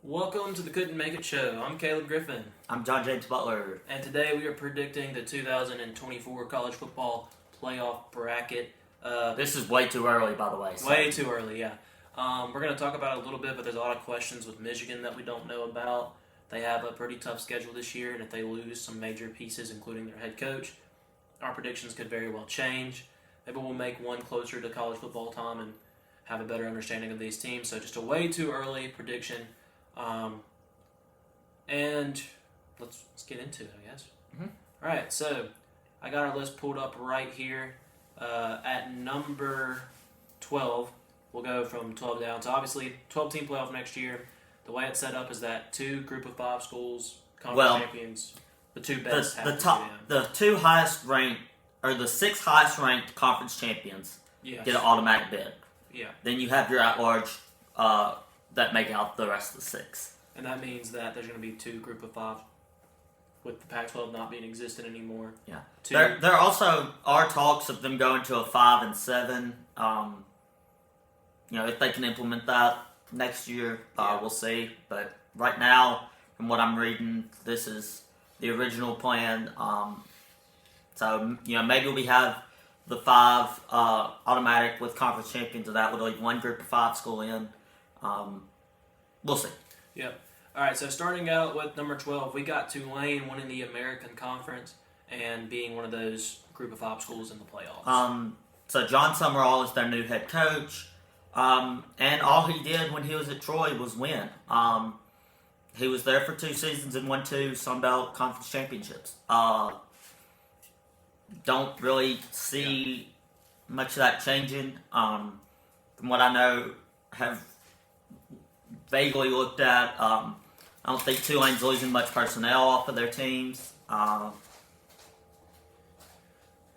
Welcome to the Couldn't Make It Show. I'm Caleb Griffin. I'm John James Butler. And today we are predicting the 2024 college football playoff bracket. This is way too early, by the way. Way too early, yeah. We're going to talk about it a little bit, but there's a lot of questions with Michigan that we don't know about. They have a pretty tough schedule this year, and if they lose some major pieces, including their head coach, our predictions could very well change. Maybe we'll make one closer to college football time and have a better understanding of these teams. So just a way too early prediction. And let's get into it, I guess. Mm-hmm. All right, so I got our list pulled up right here. At number 12, we'll go from 12 down. So obviously, 12-team playoff next year. The way it's set up is that two group of five schools, conference champions, the two best have to go down. The two highest ranked, or the six highest ranked conference champions get an automatic bid. Yeah. Then you have your at-large that make out the rest of the six. And that means that there's going to be two group of five, with the Pac-12 not being existent anymore. Yeah. There also are talks of them going to a 5 and 7. If they can implement that next year, we'll see. But right now, from what I'm reading, this is the original plan. Maybe we have the 5 automatic with conference champions, and that would leave one group of 5 school in. We'll see. Yep. All right, so starting out with number 12, we got Tulane winning the American Conference and being one of those group of 5 schools in the playoffs. So John Summerall is their new head coach, and all he did when he was at Troy was win. He was there for 2 seasons and won 2 Sun Belt Conference championships. Don't really see much of that changing. From what I know, have vaguely looked at. I don't think Tulane's losing much personnel off of their teams.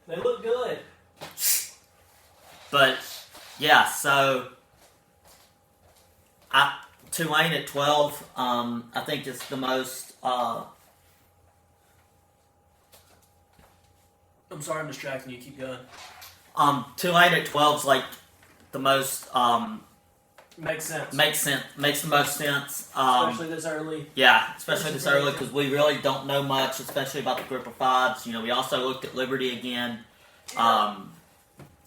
They look good. But, yeah, so Tulane at 12, I think is the most... I'm sorry I'm distracting you. Keep going. Tulane at 12 is like the most... Makes sense. Makes the most sense. Especially this early. Yeah, especially this early because we really don't know much, especially about the group of 5s. We also looked at Liberty again. I'm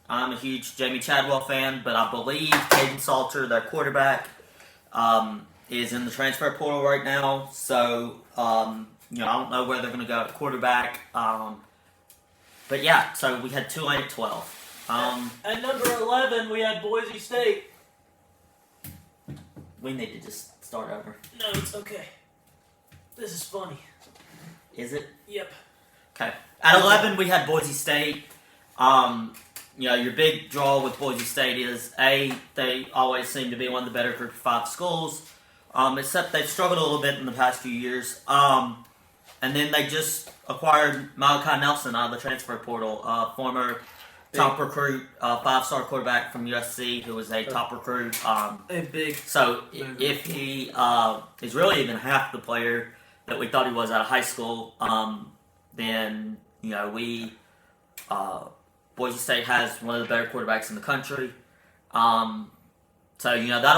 a huge Jamie Chadwell fan, but I believe Caden Salter, their quarterback, is in the transfer portal right now. So, I don't know where they're going to go at quarterback. But yeah, so we had Tulane at 12. At number 11, we had Boise State. We need to just start over. No, it's okay. This is funny. Is it? Yep. Okay. At 11, we had Boise State. Your big draw with Boise State is, they always seem to be one of the better group of 5 schools, except they've struggled a little bit in the past few years. And then they just acquired Malachi Nelson out of the transfer portal, former top recruit, 5-star quarterback from USC, who was a top recruit. So if he is really even half the player that we thought he was out of high school, then Boise State has one of the better quarterbacks in the country. That'll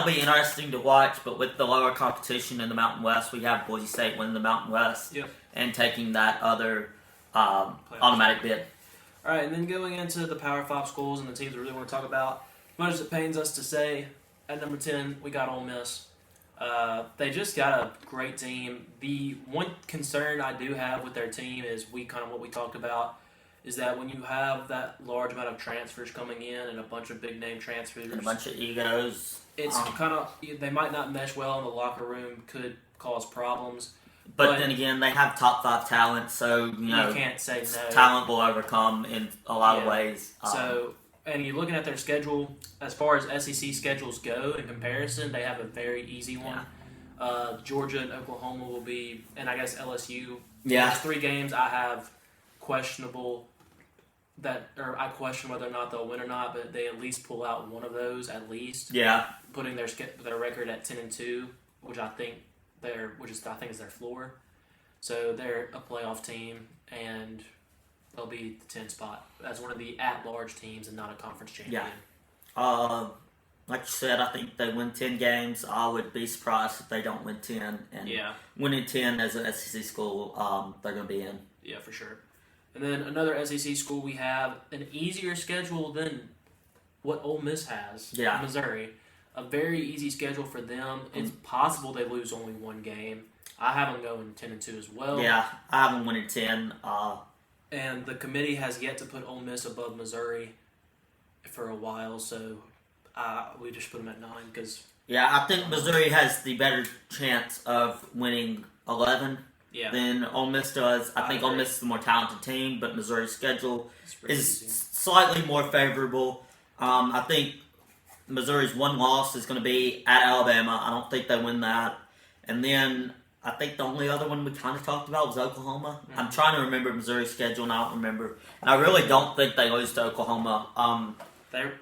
be interesting to watch. But with the lower competition in the Mountain West, we have Boise State winning the Mountain West and taking that other automatic bid. All right, and then going into the Power 5 schools and the teams we really want to talk about, as much as it pains us to say, at number 10, we got Ole Miss. They just got a great team. The one concern I do have with their team is what we talked about, is that when you have that large amount of transfers coming in and a bunch of big-name transfers. And a bunch of egos. It's they might not mesh well in the locker room, could cause problems. But then again, they have top 5 talent, so you can't say no. Talent will overcome in a lot of ways. And you're looking at their schedule, as far as SEC schedules go, in comparison, they have a very easy one. Yeah. Georgia and Oklahoma will be, and I guess LSU. Yeah. Those 3 games I have questionable. I question whether or not they'll win or not, but they at least pull out one of those at least. Yeah. Putting their record at 10-2, which I think is their floor. So they're a playoff team, and they'll be the 10 spot as one of the at-large teams and not a conference champion. Yeah. like you said, I think they win 10 games. I would be surprised if they don't win 10. And winning 10 as an SEC school, they're going to be in. Yeah, for sure. And then another SEC school, we have an easier schedule than what Ole Miss has. Yeah. Missouri. A very easy schedule for them. It's possible they lose only one game. I have them going 10-2 as well. Yeah, I have them winning 10. And the committee has yet to put Ole Miss above Missouri for a while, so we just put them at 9 because. Yeah, I think Missouri has the better chance of winning 11 than Ole Miss does. I think Ole Miss is the more talented team, but Missouri's schedule is slightly more favorable. I think Missouri's one loss is going to be at Alabama. I don't think they win that. And then I think the only other one we kind of talked about was Oklahoma. Mm-hmm. I'm trying to remember Missouri's schedule, and I don't remember. And I really don't think they lose to Oklahoma.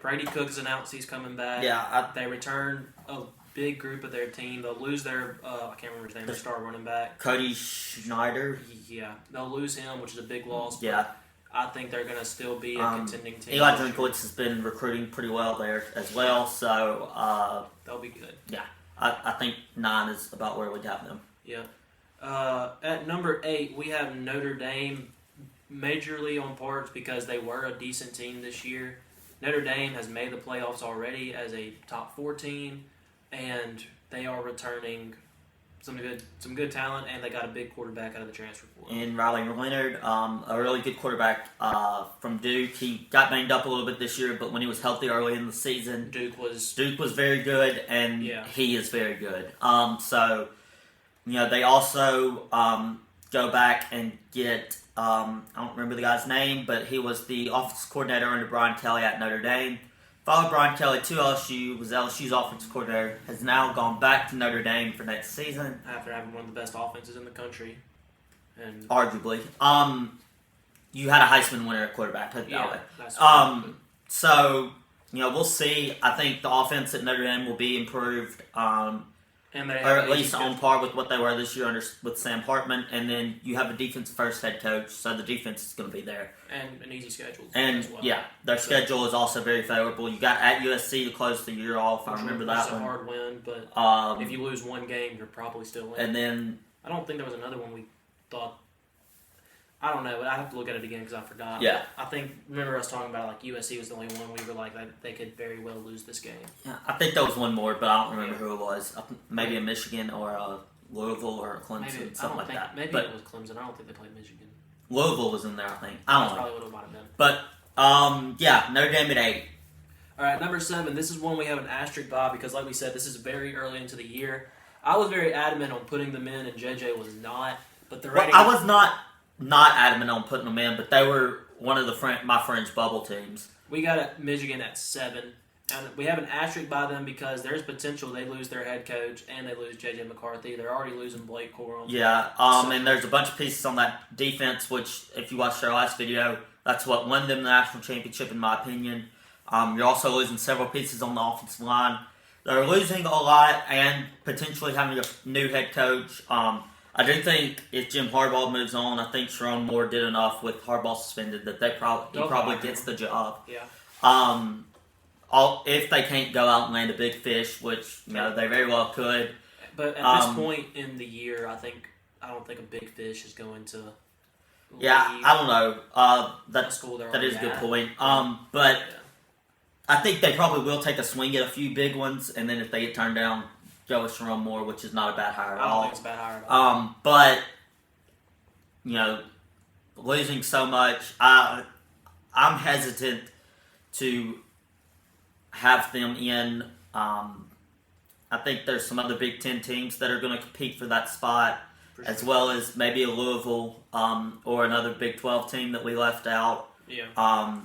Brady Cook's announced he's coming back. Yeah, they return a big group of their team. They'll lose their I can't remember his name. Their star running back, Cody Schneider. Yeah, they'll lose him, which is a big loss. Yeah, I think they're going to still be a contending team. Eli Drinkwitz has been recruiting pretty well there as well, so they'll be good. Yeah, I think 9 is about where we'd have them. Yeah. At number 8, we have Notre Dame majorly on parts because they were a decent team this year. Notre Dame has made the playoffs already as a top 4 team, and they are returning some good talent, and they got a big quarterback out of the transfer portal. And Riley Leonard, a really good quarterback from Duke. He got banged up a little bit this year, but when he was healthy early in the season, Duke was very good, and he is very good. So, they also go back and get, I don't remember the guy's name, but he was the offensive coordinator under Brian Kelly at Notre Dame. Followed Brian Kelly to LSU, was LSU's offensive coordinator, has now gone back to Notre Dame for next season. After having one of the best offenses in the country. And arguably. You had a Heisman winner at quarterback, put it that way. That's so, we'll see. I think the offense at Notre Dame will be improved. And or at least on par with what they were this year with Sam Hartman, and then you have a defense-first head coach, so the defense is going to be there. And an easy schedule as well. Yeah, their schedule is also very favorable. You got at USC to close the year off. I remember that one. It's a hard win, but if you lose one game, you're probably still in. And then I don't think there was another one we thought. I don't know, but I have to look at it again because I forgot. Yeah. I remember us talking about USC was the only one we were like they could very well lose this game. Yeah, I think there was one more, but I don't remember who it was. Maybe a Michigan or a Louisville or a Clemson, something like that. Maybe it was Clemson. I don't think they played Michigan. Louisville was in there, I think. I don't know. That's probably what it might have been. But, Notre Dame at 8. All right, number 7. This is one we have an asterisk by because, like we said, this is very early into the year. I was very adamant on putting them in, and JJ was not. But the rating... I was not adamant on putting them in, but they were one of my friends' bubble teams. We got Michigan at 7, and we have an asterisk by them because there's potential they lose their head coach and they lose J.J. McCarthy. They're already losing Blake Corum. Yeah, and there's a bunch of pieces on that defense, which, if you watched our last video, that's what won them the national championship, in my opinion. You're also losing several pieces on the offensive line. They're losing a lot and potentially having a new head coach. I do think if Jim Harbaugh moves on, I think Sharon Moore did enough with Harbaugh suspended that he probably gets the job. Yeah. If they can't go out and land a big fish, which they very well could. But at this point in the year, I don't think a big fish is going to. Yeah, I don't know. That is a good point. But I think they probably will take a swing at a few big ones, and then if they get turned down, go with Sharon Moore, which is not a bad hire at all. I don't think it's a bad hire at all. But, losing so much, I'm hesitant to have them in. I think there's some other Big Ten teams that are going to compete for that spot, as well as maybe a Louisville or another Big 12 team that we left out. Yeah.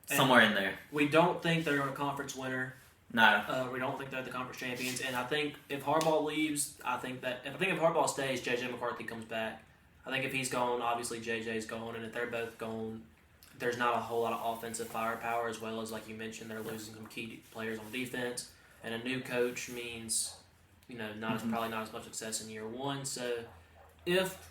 Somewhere in there. We don't think they're a conference winner. No. We don't think they're the conference champions, and I think if Harbaugh leaves, if Harbaugh stays, J.J. McCarthy comes back. I think if he's gone, obviously J.J.'s gone, and if they're both gone, there's not a whole lot of offensive firepower, as well as, like you mentioned, they're losing some key players on defense, and a new coach means, probably not as much success in year one. So, if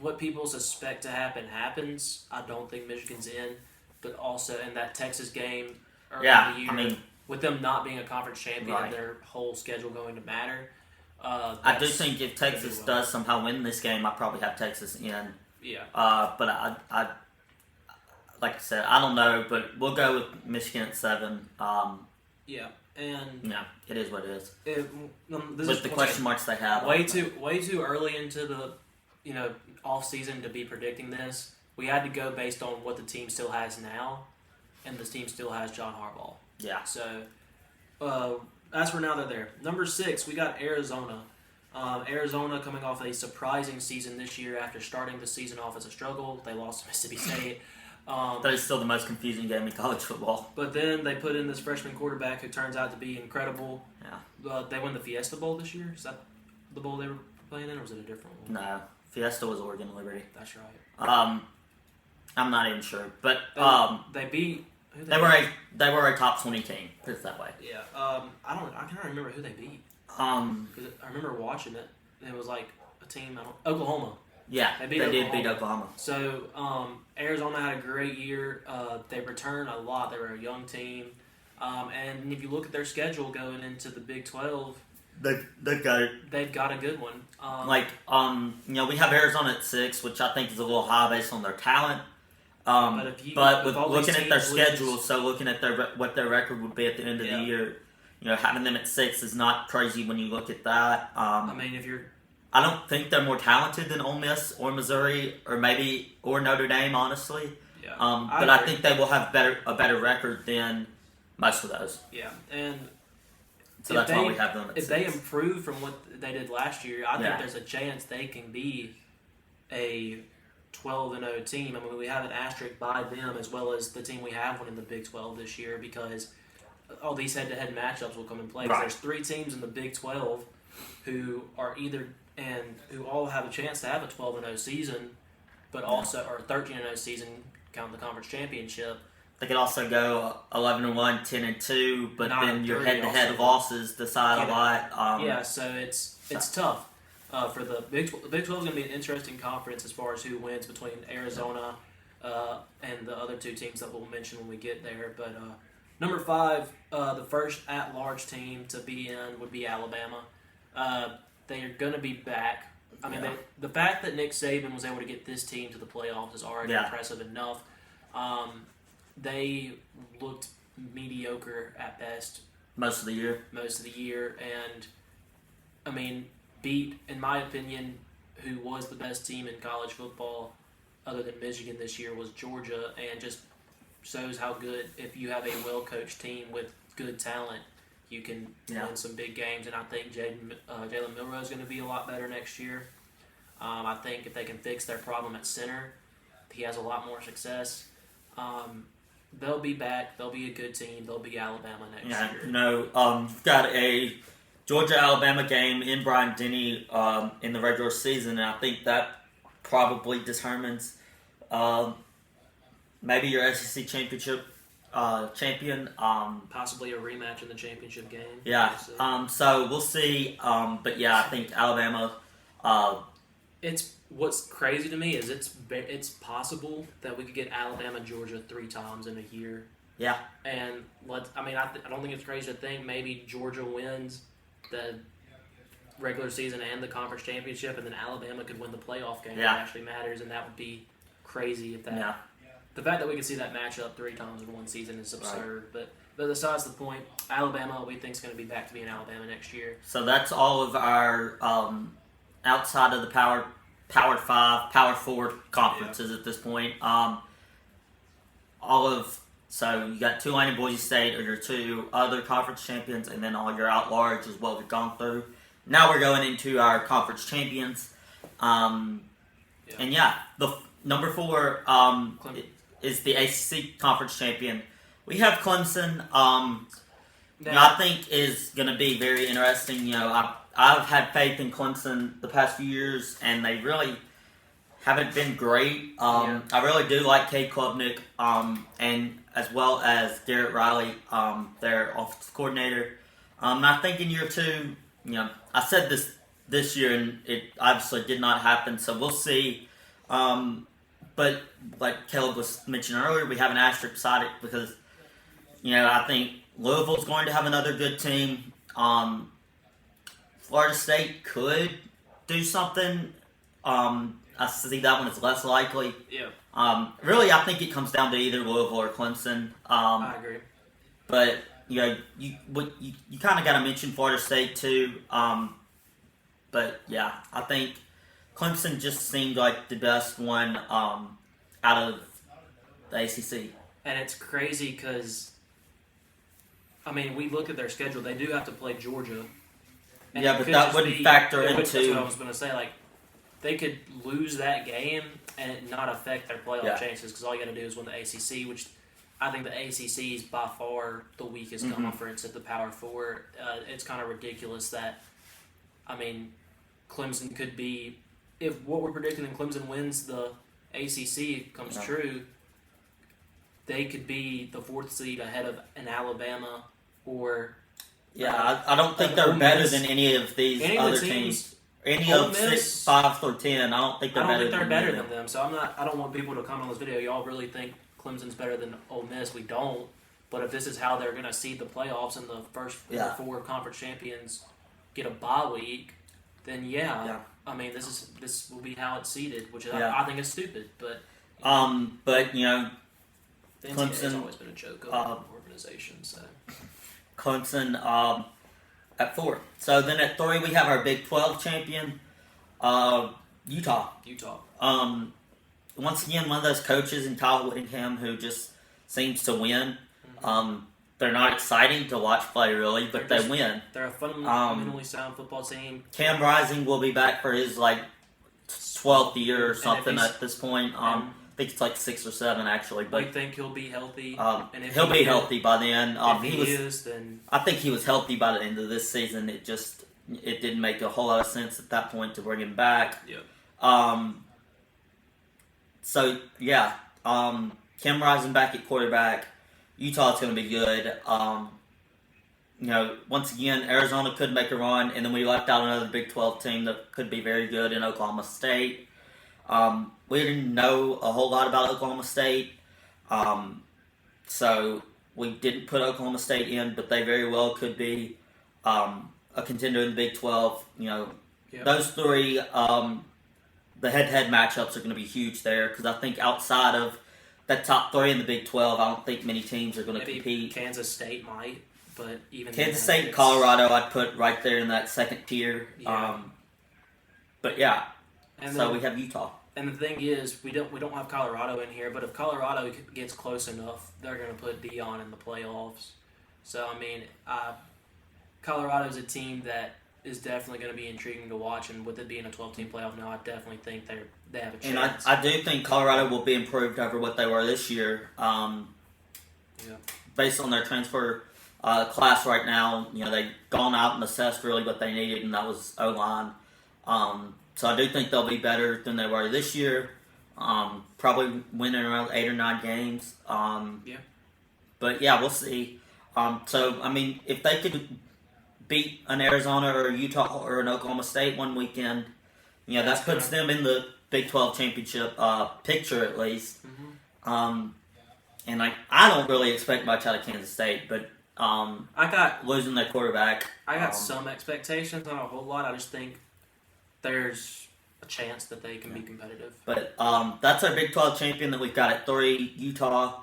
what people suspect to happen happens, I don't think Michigan's in, but also in that Texas game early in the year. with them not being a conference champion Right. and their whole schedule going to matter. I do think if Texas does somehow win this game, I probably have Texas in. Yeah. But I like I said, I don't know, but we'll go with Michigan at 7. Yeah, and Yeah, it is what it is. This With is the question marks they have. way too early into the off season to be predicting this. We had to go based on what the team still has now, and this team still has John Harbaugh. Yeah. So as for now, they're there. Number 6, we got Arizona. Arizona coming off a surprising season this year after starting the season off as a struggle. They lost to Mississippi State. That is still the most confusing game in college football. But then they put in this freshman quarterback who turns out to be incredible. Yeah. They won the Fiesta Bowl this year. Is that the bowl they were playing in, or was it a different one? No, Fiesta was Oregon Liberty. That's right. I'm not even sure, but they beat. they were a top 20 team. Put it that way. Yeah. I can't remember who they beat. 'Cause I remember watching it. And it was like a team. Oklahoma. Yeah, They they beat did beat Oklahoma. So Arizona had a great year. They returned a lot. They were a young team. And if you look at their schedule going into the Big 12, They've got it. they've got a good one. We have Arizona at 6, which I think is a little high based on their talent. But with all looking these at their teams schedule, so looking at what their record would be at the end of Yeah. the year, having them at 6 is not crazy when you look at that. I mean, if you're I don't think they're more talented than Ole Miss or Missouri or Notre Dame, honestly. yeah, But I think they will have a better record than most of those. yeah, and So if that's why we have them at if 6. they improve from what they did last year, I Yeah. think there's a chance they can be a 12-0 team. I mean, we have an asterisk by them as well as the team we have one in the Big 12 this year because all these head-to-head matchups will come in play. 'Cause Right. There's 3 teams in the Big 12 who are who all have a chance to have a 12-0 season, but also or 13-0 season, count the conference championship. They could also go 11-1, 10-2, but 9 then and your 30 head-to-head also. losses decide a lot. Yeah, so it's tough for the Big 12. The Big 12 is going to be an interesting conference as far as who wins between Arizona and the other 2 teams that we'll mention when we get there. But number 5, the first at-large team to be in would be Alabama. They are going to be back. I mean, Yeah. the fact that Nick Saban was able to get this team to the playoffs is already Yeah. impressive enough. They looked mediocre at best Most of the year. most of the year, and I mean, beat, in my opinion, who was the best team in college football other than Michigan this year was Georgia, and just shows how good, if you have a well-coached team with good talent, you can Yeah. win some big games, and I think Jalen Milroe is going to be a lot better next year. I think if they can fix their problem at center, he has a lot more success. They'll be back. They'll be a good team. They'll be Alabama next Yeah, year. you've got a Georgia-Alabama game in Bryant-Denny in the regular season, and I think that probably determines maybe your SEC championship champion. Possibly a rematch in the championship game. Yeah. We'll see. So we'll see. But yeah, I think Alabama. It's what's crazy to me is it's possible that we could get Alabama Georgia 3 times in a year. Yeah. And I don't think it's crazy to think maybe Georgia wins the regular season and the conference championship, and then Alabama could win the playoff game Yeah. that actually matters, and that would be crazy if that. Yeah. The fact that we could see that matchup 3 times in one season is absurd. Right. But besides the point, Alabama we think is going to be back to being Alabama next year. So that's all of our outside of the Power 5, Power 4 conferences at this point. So you got Tulane and Boise State are your 2 other conference champions, and then all your at-large is what we've gone through. Now we're going into our conference champions. And the number 4 is the ACC conference champion. We have Clemson. I think is going to be very interesting. I've had faith in Clemson the past few years, and they really haven't been great. I really do like Cade Klubnik, and as well as Garrett Riley, their offensive coordinator. And I think in year 2, I said this year, and it obviously did not happen. So we'll see. But like Caleb was mentioning earlier, we have an asterisk beside it because I think Louisville's going to have another good team. Florida State could do something. I see that one as less likely. Yeah. Really, I think it comes down to either Louisville or Clemson. I agree. But you kind of got to mention Florida State too. But yeah, I think Clemson just seemed like the best one out of the ACC. And it's crazy because, I mean, we look at their schedule. They do have to play Georgia. And yeah, but that wouldn't factor into. That's what I was going to say. Like, they could lose that game and it not affect their playoff chances because all you got to do is win the ACC, which I think the ACC is by far the weakest conference at the Power Four. It's kind of ridiculous that, I mean, Clemson could be, if what we're predicting and Clemson wins the ACC comes true, they could be the 4th seed ahead of an Alabama or. Yeah, I don't think they're better than any of these other teams. Any of 6, 5, or 10. I don't think they're better than them. So I don't want people to comment on this video. Y'all really think Clemson's better than Ole Miss? We don't. But if this is how they're going to seed the playoffs and the first 4 conference champions get a bye week, then I mean this will be how it's seeded, which I think is stupid. But but you know, the NCAA's always been a joke of an organization. So Clemson at 4. So then at 3 we have our Big 12 champion, Utah. Once again, one of those coaches in Kyle Whittingham who just seems to win. They're not exciting to watch play, really, but they win. They're a fundamentally sound football team. Cam Rising will be back for his 12th year or something at this point. I think it's 6 or 7 actually. But I think he'll be healthy. And if he'll be healthy by then. Then I think he was healthy by the end of this season. It didn't make a whole lot of sense at that point to bring him back. Yeah. So yeah, Cam Rising back at quarterback. Utah's going to be good. You know, once again, Arizona could make a run, and then we left out another Big 12 team that could be very good in Oklahoma State. We didn't know a whole lot about Oklahoma State, so we didn't put Oklahoma State in, but they very well could be a contender in the Big 12. You know, those 3, the head-to-head matchups are going to be huge there because I think outside of that top 3 in the Big 12, I don't think many teams are going to compete. Kansas State might, but even Kansas State and Colorado, I'd put right there in that second tier. Yeah. But yeah, and so we have Utah. And the thing is, we don't have Colorado in here, but if Colorado gets close enough, they're going to put Dion in the playoffs. So I mean, Colorado's a team that is definitely going to be intriguing to watch, and with it being a 12-team playoff now, I definitely think they have a chance. And I do think Colorado will be improved over what they were this year. Based on their transfer class right now, you know, they've gone out and assessed really what they needed, and that was O-line. So I do think they'll be better than they were this year. Probably winning around 8 or 9 games. But yeah, we'll see. So I mean, if they could beat an Arizona or a Utah or an Oklahoma State one weekend, you know, that puts them in the Big 12 championship picture at least. And I don't really expect much out of Kansas State, but I got losing their quarterback. I got some expectations, not a whole lot. I just think there's a chance that they can be competitive. But that's our Big 12 champion that we've got at 3, Utah.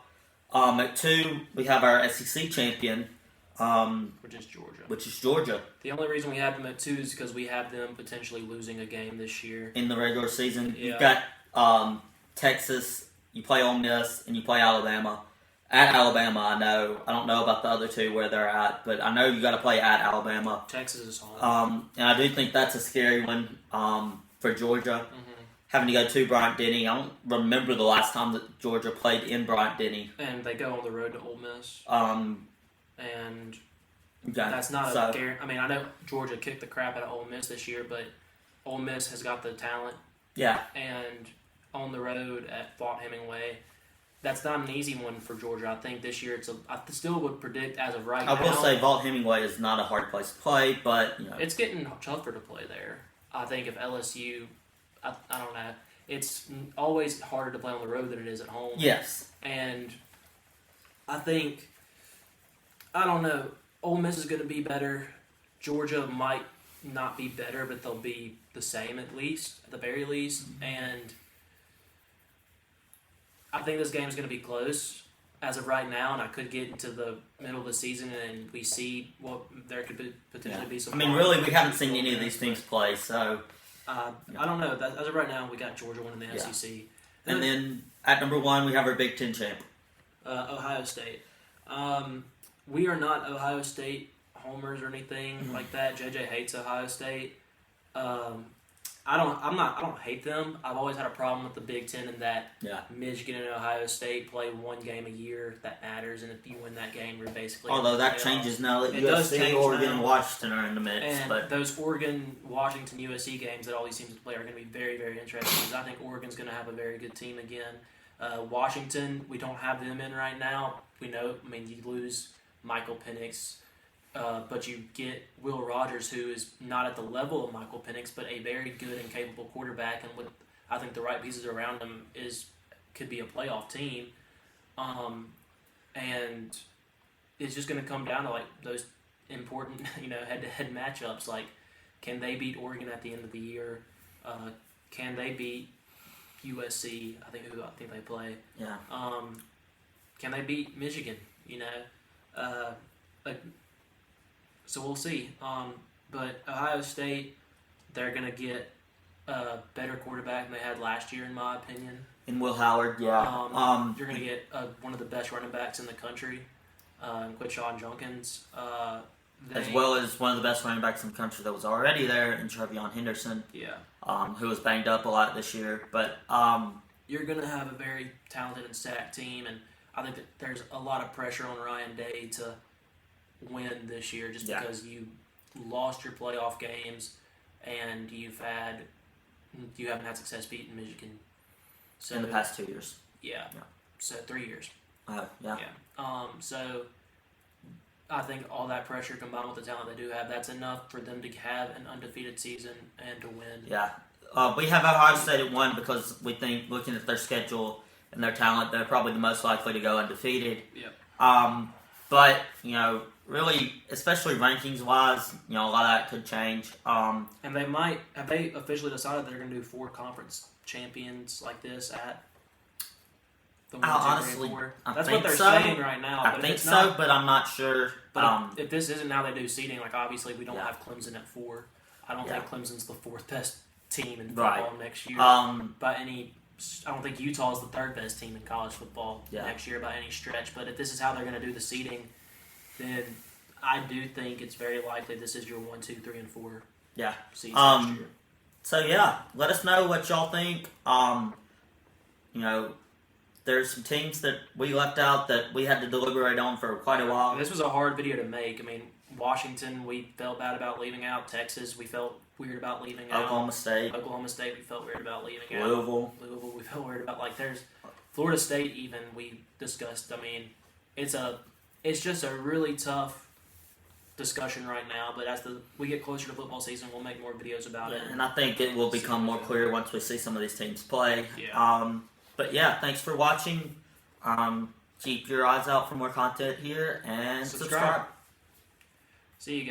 At 2, we have our SEC champion. Which is Georgia. The The only reason we have them at 2 is because we have them potentially losing a game this year. In the regular season. You've got Texas, you play Ole Miss, and you play Alabama. At Alabama, I don't know about the other 2 where they're at, but I know you got to play at Alabama. Texas is home. And I do think that's a scary one for Georgia. Having to go to Bryant-Denny. I don't remember the last time that Georgia played in Bryant-Denny. And they go on the road to Ole Miss. And that's not a guarantee. I mean, I know Georgia kicked the crap out of Ole Miss this year, but Ole Miss has got the talent. Yeah. And on the road at Vaught-Hemingway, that's not an easy one for Georgia. I think this year I still would predict as of right now. I will say Vaught-Hemingway is not a hard place to play, but you know. It's getting tougher to play there. I think if LSU, I don't know. It's always harder to play on the road than it is at home. Yes. And I think I don't know. Ole Miss is going to be better. Georgia might not be better, but they'll be the same at the very least. And I think this game is going to be close as of right now, and I could get into the middle of the season and we see what there could potentially be some. I mean, really, we haven't seen any of these teams play, so. I don't know. As of right now, we got Georgia winning the SEC. And then at number 1, we have our Big Ten champ. Ohio State. We are not Ohio State homers or anything like that. JJ hates Ohio State. I don't hate them. I've always had a problem with the Big Ten in that Michigan and Ohio State play one game a year that matters, and if you win that game, you're basically. Although that changes now that USC, Oregon, and Washington are in the mix. And those Oregon, Washington, USC games that all these teams play are going to be very, very interesting because I think Oregon's going to have a very good team again. Washington, we don't have them in right now. We know. I mean, you lose Michael Penix. But you get Will Rogers, who is not at the level of Michael Penix, but a very good and capable quarterback, and with I think the right pieces around him could be a playoff team. And it's just going to come down to like those important, head-to-head matchups. Like, can they beat Oregon at the end of the year? Can they beat USC? I think they play. Yeah. Can they beat Michigan? So we'll see. But Ohio State, they're going to get a better quarterback than they had last year, in my opinion. In Will Howard, yeah. You're going to get one of the best running backs in the country, Quinshon Junkins. As well as one of the best running backs in the country that was already there in Trevion Henderson. Yeah. Who was banged up a lot this year. But you're going to have a very talented and stacked team, and I think that there's a lot of pressure on Ryan Day to win this year just because you lost your playoff games and you haven't had success beating Michigan. So in the past 2 years. Yeah. So 3 years. Yeah. So I think all that pressure combined with the talent they do have, that's enough for them to have an undefeated season and to win. Yeah. We have Ohio State at 1 because we think, looking at their schedule and their talent, they're probably the most likely to go undefeated. Yep. But, really, especially rankings-wise, a lot of that could change. And have they officially decided they're going to do 4 conference champions like this at the 1, 2, honestly, 3, and 4? I That's think what they're so. saying right now. I think so, but I'm not sure. But if this isn't how they do seeding, like obviously we don't have Clemson at 4. I don't think Clemson's the 4th best team in football next year. I don't think Utah's the 3rd best team in college football next year by any stretch. But if this is how they're going to do the seeding, then I do think it's very likely this is your 1, 2, 3, and 4 season next year. So let us know what y'all think. There's some teams that we left out that we had to deliberate on for quite a while. This was a hard video to make. I mean, Washington, we felt bad about leaving out. Texas, we felt weird about leaving out. Oklahoma State, we felt weird about leaving out. Louisville, we felt weird about. There's Florida State. Even we discussed. I mean, it's just a really tough discussion right now. But as we get closer to football season, we'll make more videos about it. And I think it will become more clear once we see some of these teams play. Yeah. But thanks for watching. Keep your eyes out for more content here and subscribe. See you guys.